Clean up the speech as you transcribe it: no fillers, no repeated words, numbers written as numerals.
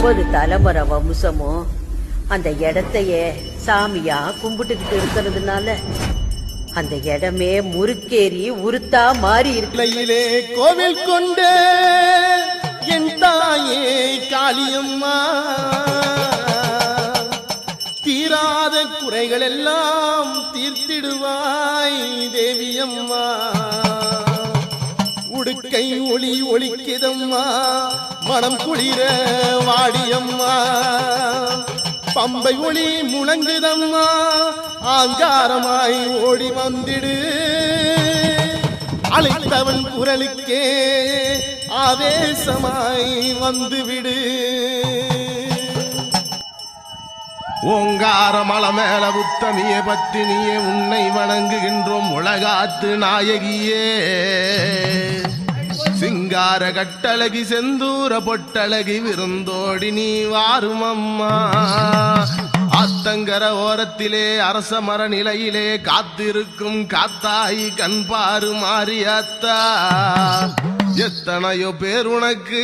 9 தலைமுறை வம்சமும் அந்த இடத்தையே சாமியா கும்பிட்டுக்கிட்டு இருக்கிறதுனால அந்த இடமே முறுக்கேறி உருத்தா மாறி இருக்கு. கோவில் கொண்ட என் தாயே காளியம்மா, தீராத குறைகள் எல்லாம் தீர்த்திடுவாய் தேவியம்மா. உடுக்கை ஒளி ஒளிக்கிதம்மா, மனம் குளிர வாடியம்மா. பம்பை ஒளி முழங்குதம்மா, ஆங்காரமாய் ஓடி வந்திடு. அழைத்தவன் குரலுக்கே ஆவேசமாய் வந்துவிடு. ஓங்கார மலை மேல உத்தமிய பத்தினியே, உன்னை வணங்குகின்றோம் உலகாத்து நாயகியே. சிங்கார கட்டழகி செந்தூர பொட்டழகி விருந்தோடி நீ வாரும் அம்மா. ஆத்தங்கர ஓரத்திலே அரச மர நிலையிலே காத்திருக்கும் காத்தாயி கண்பாரு மாறியாத்தா. எத்தனையோ பேர் உனக்கு